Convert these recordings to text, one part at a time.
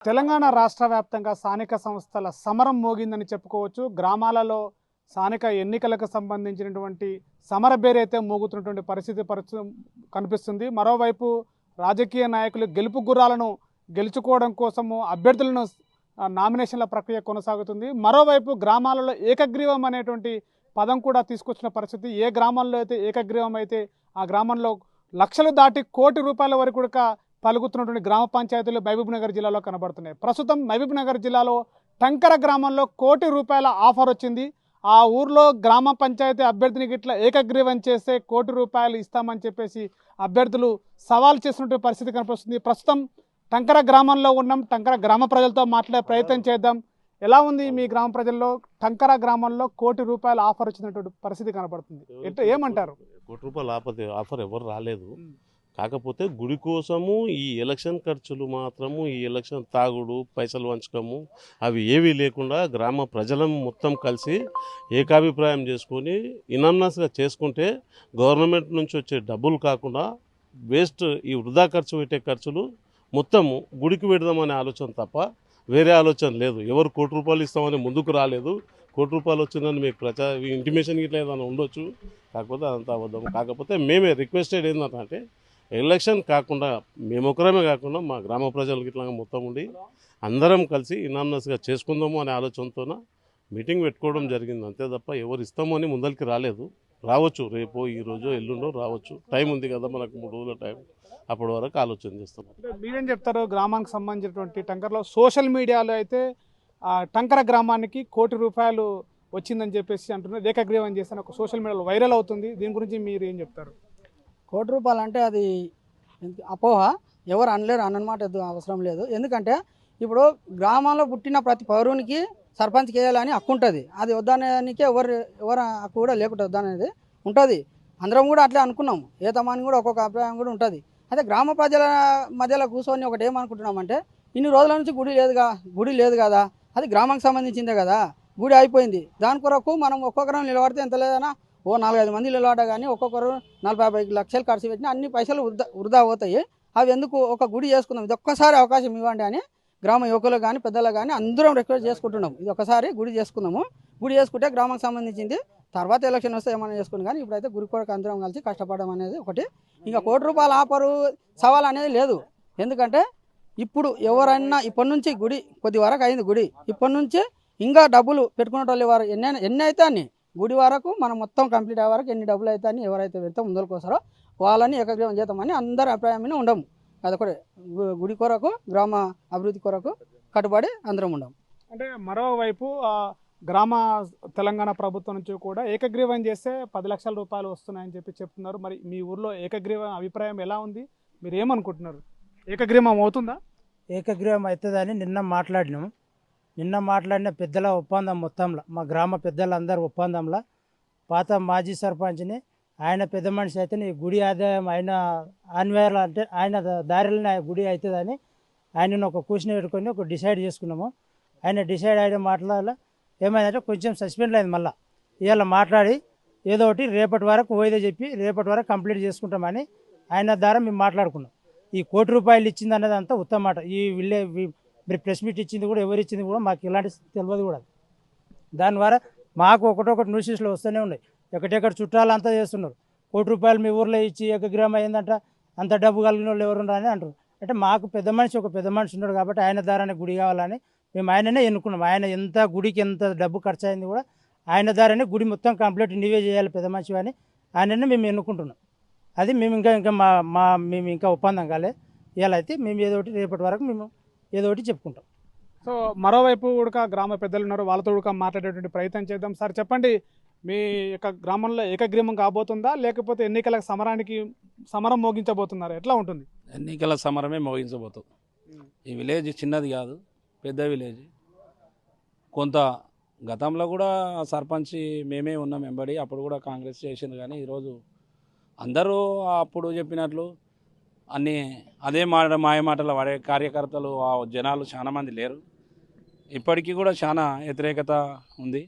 తెలంగాణ రాష్ట్ర వ్యాప్తంగా స్థానిక సంస్థల సమరం మోగిందని చెప్పుకోవచ్చు. గ్రామాలలో స్థానిక ఎన్నికలకు సంబంధించినటువంటి సమర బేరైతే మోగుతున్నటువంటి పరిస్థితి కనిపిస్తుంది. మరోవైపు రాజకీయ నాయకులు గెలుపు గుర్రాలను గెలుచుకోవడం కోసము అభ్యర్థులను నామినేషన్ల ప్రక్రియ కొనసాగుతుంది. మరోవైపు గ్రామాలలో ఏకగ్రీవం అనేటువంటి పదం కూడా తీసుకొచ్చిన పరిస్థితి. ఏ గ్రామంలో అయితే ఏకగ్రీవం అయితే ఆ గ్రామంలో లక్షలు దాటి కోటి రూపాయల వరకు కూడా పలుకుతున్నటువంటి గ్రామ పంచాయతీలు మహబూబ్నగర్ జిల్లాలో కనబడుతున్నాయి. ప్రస్తుతం మహబూబ్నగర్ జిల్లాలో టంకర గ్రామంలో కోటి రూపాయల ఆఫర్ వచ్చింది. ఆ ఊర్లో గ్రామ పంచాయతీ అభ్యర్థిని గిట్ల ఏకగ్రీవం చేస్తే కోటి రూపాయలు ఇస్తామని చెప్పేసి అభ్యర్థులు సవాల్ చేసినటువంటి పరిస్థితి కనిపిస్తుంది. ప్రస్తుతం టంకర గ్రామంలో ఉన్నాం. టంకర గ్రామ ప్రజలతో మాట్లాడే ప్రయత్నం చేద్దాం. ఎలా ఉంది మీ గ్రామ ప్రజల్లో? టంకర గ్రామంలో కోటి రూపాయల ఆఫర్ వచ్చినటువంటి పరిస్థితి కనబడుతుంది. ఏమంటారు? కోటి రూపాయల ఆఫర్ ఎవరు రాలేదు. కాకపోతే గుడి కోసము ఈ ఎలక్షన్ ఖర్చులు మాత్రము, ఈ ఎలక్షన్ తాగుడు, పైసలు వంచకము అవి ఏవీ లేకుండా గ్రామ ప్రజలను మొత్తం కలిసి ఏకాభిప్రాయం చేసుకొని ఇనామ్నస్గా చేసుకుంటే గవర్నమెంట్ నుంచి వచ్చే డబ్బులు కాకుండా వేస్ట్ ఈ వృధా ఖర్చు పెట్టే ఖర్చులు మొత్తము గుడికి పెడదామనే ఆలోచన తప్ప వేరే ఆలోచన లేదు. ఎవరు కోటి రూపాయలు ఇస్తామని ముందుకు రాలేదు. కోటి రూపాయలు వచ్చిందని మీకు ఇంటిమేషన్ ఇట్లా ఏదైనా ఉండొచ్చు, కాకపోతే అదంతా అబద్ధం. కాకపోతే మేమే రిక్వెస్టెడ్ ఏంటంటే ఎలక్షన్ కాకుండా మేమొకరమే కాకుండా మా గ్రామ ప్రజలకు ఇట్లా మొత్తం ఉండి అందరం కలిసి ఇనామ్నస్గా చేసుకుందాము అనే ఆలోచనతోన మీటింగ్ పెట్టుకోవడం జరిగింది. అంతే తప్ప ఎవరు ఇస్తాము అని ముందరికి రాలేదు. రావచ్చు, రేపు ఈరోజు ఎల్లుండో రావచ్చు. టైం ఉంది కదా మనకు, 3 రోజుల టైం. అప్పటి వరకు ఆలోచన చేస్తాం. మీరేం చెప్తారు? గ్రామానికి సంబంధించినటువంటి టంకర్లో సోషల్ మీడియాలో అయితే టంకర గ్రామానికి కోటి రూపాయలు వచ్చిందని చెప్పేసి అంటున్నారు. ఏకగ్రీవం చేసిన ఒక సోషల్ మీడియాలో వైరల్ అవుతుంది. దీని గురించి మీరు ఏం చెప్తారు? కోటి రూపాయలు అంటే అది అపోహ. ఎవరు అనలేరు, అన్నమాట అవసరం లేదు. ఎందుకంటే ఇప్పుడు గ్రామంలో పుట్టిన ప్రతి పౌరునికి సర్పంచ్కి వేయాలని హక్కు ఉంటుంది. అది వద్దనేదానికి ఎవరు హక్కు కూడా లేకుండా వద్దనేది ఉంటుంది. అందరం కూడా అట్లే అనుకున్నాము. ఏ తమాన్ని కూడా ఒక్కొక్క అభిప్రాయం కూడా ఉంటుంది. అయితే గ్రామ ప్రజల మధ్యలో కూర్చొని ఒకటి ఏమనుకుంటున్నామంటే, ఇన్ని రోజుల నుంచి గుడి లేదు కదా, అది గ్రామానికి సంబంధించిందే కదా, గుడి అయిపోయింది. దాని కొరకు మనం ఒక్కొక్కరం నిలబడితే ఎంత లేదన్నా 4-5 మంది నిలబడ్డా కానీ ఒక్కొక్కరు 40-50 లక్షలు ఖర్చు పెట్టినా అన్ని పైసలు వృధా పోతాయి. అవి ఎందుకు, ఒక గుడి చేసుకుందాం, ఇది ఒక్కసారి అవకాశం ఇవ్వండి అని గ్రామ యువకులకు కానీ పెద్దలకు కానీ అందరం రిక్వెస్ట్ చేసుకుంటున్నాం. ఇది ఒకసారి గుడి చేసుకుందాము. గుడి చేసుకుంటే గ్రామానికి సంబంధించింది. తర్వాత ఎలక్షన్ వస్తే ఏమైనా చేసుకుని, కానీ ఇప్పుడైతే గుడి కొరకు అందరం కలిసి కష్టపడడం అనేది ఒకటి. ఇంకా కోటి రూపాయల ఆఫరు సవాల్ అనేది లేదు. ఎందుకంటే ఇప్పుడు ఎవరైనా ఇప్పటి నుంచి గుడి కొద్ది వరకు అయింది. గుడి ఇప్పటి నుంచి ఇంకా డబ్బులు పెట్టుకునే వాళ్ళు ఎవరు ఎన్ని అయితే అన్ని గుడి వరకు మనం మొత్తం కంప్లీట్ అయ్యే వరకు ఎన్ని డబ్బులు అయితే అని ఎవరైతే పెడితే ముందరకు వస్తారో వాళ్ళని ఏకగ్రీవం చేద్దామని అందరి అభిప్రాయమైన ఉండము. అదొకటి గుడి కొరకు, గ్రామ అభివృద్ధి కొరకు కట్టుబడి అందరం ఉండము. అంటే మరోవైపు గ్రామ తెలంగాణ ప్రభుత్వం నుంచి కూడా ఏకగ్రీవం చేస్తే 10 లక్షల రూపాయలు వస్తున్నాయని చెప్తున్నారు. మరి మీ ఊర్లో ఏకగ్రీవం అభిప్రాయం ఎలా ఉంది? మీరు ఏమనుకుంటున్నారు? ఏకగ్రీవం అవుతుందా? ఏకగ్రీవం అవుతుందని నిన్న మాట్లాడిన పెద్దల ఒప్పందం మొత్తంలో, మా గ్రామ పెద్దలందరూ ఒప్పందంలో పాత మాజీ సర్పంచ్ని, ఆయన పెద్ద మనిషి అయితే ఈ గుడి ఆదాయం ఆయన అన్వేర్లు అంటే ఆయన దారిలోనే గుడి అవుతుందని ఆయనను ఒక కూర్చుని పెట్టుకొని ఒక డిసైడ్ చేసుకున్నాము. ఆయన డిసైడ్ అయిన మాటలలో ఏమైందంటే కొంచెం సస్పెండ్ అయింది. మళ్ళీ ఇవాళ మాట్లాడి ఏదో ఒకటి రేపటి వరకు ఓయిదో చెప్పి రేపటి వరకు కంప్లీట్ చేసుకుంటామని ఆయన ద్వారా మేము మాట్లాడుకున్నాం. ఈ కోటి రూపాయలు ఇచ్చింది అన్నది అంతా ఉత్తమ మాట. ఈ మీరు ప్రెస్ మీట్ ఇచ్చింది కూడా, ఎవరు ఇచ్చింది కూడా మాకు ఇలాంటి తెలియదు కూడా. దాని ద్వారా మాకు ఒకటొకటి న్యూసెస్లో వస్తూనే ఉన్నాయి. ఎక్కడెక్కడ చుట్టాలు అంతా చేస్తున్నారు. కోటి రూపాయలు మీ ఊర్లో ఇచ్చి ఏకగ్రీవం అయిందంట, అంత డబ్బు కలిగిన వాళ్ళు ఎవరున్నారు అని అంటారు. అంటే మాకు ఒక పెద్ద మనిషి ఉన్నాడు కాబట్టి ఆయన ద్వారానే గుడి కావాలని మేము ఆయననే ఎన్నుకున్నాం. ఆయన గుడికి ఎంత డబ్బు ఖర్చు అయింది కూడా ఆయన ద్వారానే గుడి మొత్తం కంప్లీట్ నీవే చేయాలి పెద్ద మనిషి అని ఆయననే మేము ఎన్నుకుంటున్నాం. అది మేము మేము ఇంకా ఒప్పందం కాలే. ఇలా అయితే మేము ఏదో ఒకటి రేపటి వరకు మేము ఏదో ఒకటి చెప్పుకుంటాం. సో మరోవైపు కూడా గ్రామ పెద్దలు ఉన్నారు, వాళ్ళతో కూడా మాట్లాడేటువంటి ప్రయత్నం చేద్దాం. సార్ చెప్పండి, మీ యొక్క గ్రామంలో ఏకగ్రీవం కాబోతుందా, లేకపోతే ఎన్నికల సమరం మోగించబోతున్నారు? ఎట్లా ఉంటుంది? ఎన్నికల సమరమే మోగించబోతుంది. ఈ విలేజ్ చిన్నది కాదు, పెద్ద విలేజ్. కొంత గతంలో కూడా సర్పంచ్ మేమే ఉన్నాం వెంబడి, అప్పుడు కూడా కాంగ్రెస్ చేసింది. కానీ ఈరోజు అందరూ అప్పుడు చెప్పినట్లు అన్నీ అదే మాయ మాటలు వాడే కార్యకర్తలు జనాలు చాలామంది లేరు. ఇప్పటికీ కూడా చాలా వ్యతిరేకత ఉంది.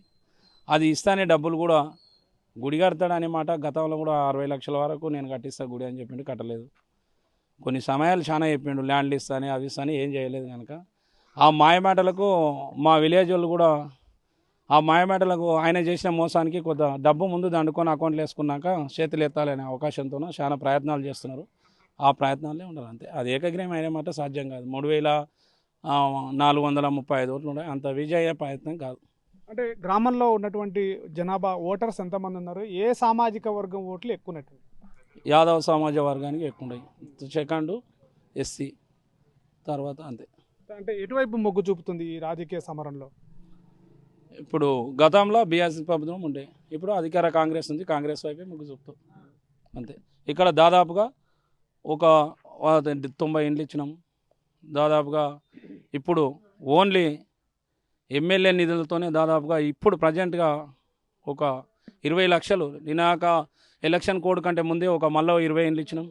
అది ఇస్తానే డబ్బులు కూడా గుడి కడతాడనే మాట గతంలో కూడా 60 లక్షల వరకు నేను కట్టిస్తా గుడి అని చెప్పిండు, కట్టలేదు. కొన్ని సమయాలు చాలా చెప్పిండు, ల్యాండ్లు ఇస్తానే అవి ఇస్తానే, ఏం చేయలేదు. కనుక ఆ మాయమాటలకు మా విలేజ్ వాళ్ళు కూడా ఆ మాయమాటలకు ఆయన చేసిన మోసానికి కొంత డబ్బు ముందు దండుకొని అకౌంట్లు వేసుకున్నాక చేతులు ఎత్తాలనే అవకాశంతో చాలా ప్రయత్నాలు చేస్తున్నారు. ఆ ప్రయత్నాలే ఉండాలి అంతే. అది ఏకగ్రీవం అయిన మాట సాధ్యం కాదు. 3435 ఓట్లు ఉన్నాయి, అంత విజయ ప్రయత్నం కాదు. అంటే గ్రామంలో ఉన్నటువంటి జనాభా ఓటర్స్ ఎంతమంది ఉన్నారు? ఏ సామాజిక వర్గం ఓట్లు ఎక్కువ ఉన్నట్టు? యాదవ సమాజ వర్గానికి ఎక్కువ ఉన్నాయి. సెకండ్ ఎస్సీ, తర్వాత అంతే. అంటే ఎటువైపు మొగ్గు చూపుతుంది ఈ రాజకీయ సమరంలో? ఇప్పుడు గతంలో బీఆర్ఎస్ ప్రభుత్వం ఉండే, ఇప్పుడు అధికార కాంగ్రెస్ ఉంది, కాంగ్రెస్ వైపే మొగ్గు చూపుతాం అంతే. ఇక్కడ దాదాపుగా ఒక 90 ఇండ్లు ఇచ్చినాం. దాదాపుగా ఇప్పుడు ఓన్లీ ఎమ్మెల్యే నిధులతోనే దాదాపుగా ఇప్పుడు ప్రజెంట్గా ఒక 20 లక్షలు, నినాక ఎలక్షన్ కోడ్ కంటే ముందే ఒక మళ్ళీ 20 ఇండ్లు ఇచ్చినాం.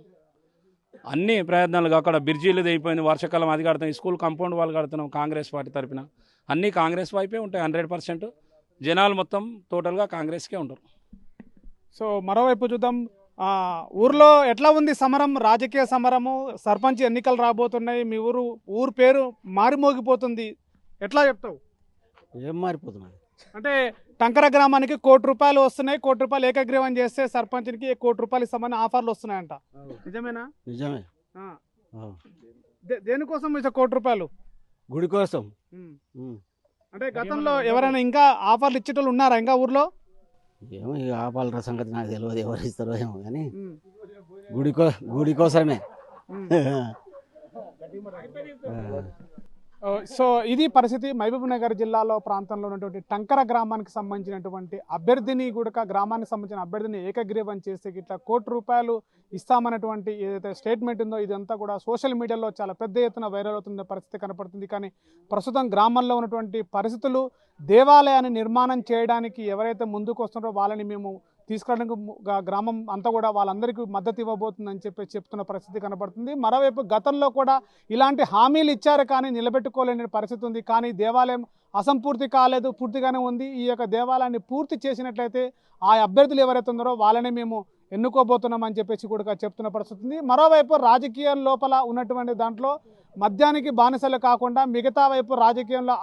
అన్ని ప్రయత్నాలుగా అక్కడ బ్రిడ్జీలు అయిపోయింది, వర్షాకాలం అది కడుతున్నాం, స్కూల్ కాంపౌండ్ వాళ్ళు కడుతున్నాం కాంగ్రెస్ పార్టీ తరఫున. అన్నీ కాంగ్రెస్ వైపే ఉంటాయి 100%. జనాలు మొత్తం టోటల్గా కాంగ్రెస్కే ఉంటారు. సో మరోవైపు చూద్దాం, ఊర్లో ఎట్లా ఉంది సమరం, రాజకీయ సమరము? సర్పంచ్ ఎన్నికలు రాబోతున్నాయి, మీ ఊరు పేరు మారిమోగిపోతుంది, ఎట్లా చెప్తావు? ఏం మారిపోతున్నాయి అంటే టంకర గ్రామానికి ₹1 వస్తున్నాయి, ₹1 ఏకగ్రీవం చేస్తే సర్పంచ్కి ₹1 ఇస్తామని ఆఫర్లు వస్తున్నాయంట, నిజమేనా? నిజమే. ఆ. దేనికోసం ఇచ్చే ₹1? గుడి కోసం. అంటే గతంలో ఎవరైనా ఇంకా ఆఫర్లు ఇచ్చేటోళ్ళు ఉన్నారా ఇంకా ఊర్లో? ఏమో ఇక ఆపాలరా సంగతి నాకు తెలియదు, ఎవరు ఇస్తారో ఏమో కానీ గుడి కోసమే. సో ఇది పరిస్థితి. మహబూబ్ నగర్ జిల్లాలో ప్రాంతంలో ఉన్నటువంటి టంకర గ్రామానికి సంబంధించినటువంటి అభ్యర్థిని కూడా, గ్రామానికి సంబంధించిన అభ్యర్థిని ఏకగ్రీవం చేస్తే ఇట్లా ₹1 ఇస్తామన్నటువంటి ఏదైతే స్టేట్మెంట్ ఉందో ఇదంతా కూడా సోషల్ మీడియాలో చాలా పెద్ద ఎత్తున వైరల్ అవుతున్న పరిస్థితి కనపడుతుంది. కానీ ప్రస్తుతం గ్రామాల్లో ఉన్నటువంటి పరిస్థితులు, దేవాలయాన్ని నిర్మాణం చేయడానికి ఎవరైతే ముందుకు వస్తున్నారో వాళ్ళని మేము తీసుకురావడానికి గ్రామం అంతా కూడా వాళ్ళందరికీ మద్దతు ఇవ్వబోతుందని చెప్తున్న పరిస్థితి కనబడుతుంది. మరోవైపు గతంలో కూడా ఇలాంటి హామీలు ఇచ్చారు కానీ నిలబెట్టుకోలేని పరిస్థితి ఉంది. కానీ దేవాలయం అసంపూర్తి కాలేదు, పూర్తిగానే ఉంది. ఈ యొక్క దేవాలయాన్ని పూర్తి చేసినట్లయితే ఆ అభ్యర్థులు ఎవరైతే ఉన్నారో వాళ్ళనే మేము ఎన్నుకోబోతున్నామని చెప్పేసి కూడా చెప్తున్న పరిస్థితి ఉంది. మరోవైపు రాజకీయం లోపల ఉన్నటువంటి దాంట్లో మద్యానికి బానిసలు కాకుండా మిగతా వైపు రాజకీయంలో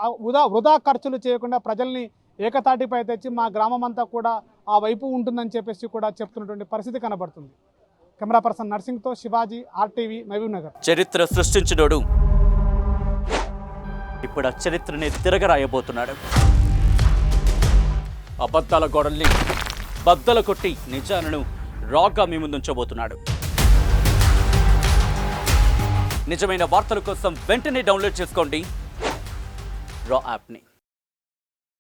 వృధా ఖర్చులు చేయకుండా ప్రజల్ని ఏకతాటిపై తెచ్చి మా గ్రామం అంతా కూడా ఆ వైపు ఉంటుందని చెప్పేసి కూడా చెప్తున్నటువంటి పరిస్థితి కనబడుతుంది. కెమెరా పర్సన్ నర్సింగ్తో శివాజీ, RTV, మహబూబ్ నగర్. చరిత్ర సృష్టించినోడు ఇప్పుడు ఆ చరిత్రని తిరగరాయబోతున్నాడు. అబద్ధాల గోడల్ని బద్దలు కొట్టి నిజాలను రాగా మీ ముందుంచబోతున్నాడు. నిజమైన వార్తల కోసం వెంటనే డౌన్లోడ్ చేసుకోండి రా యాప్ని.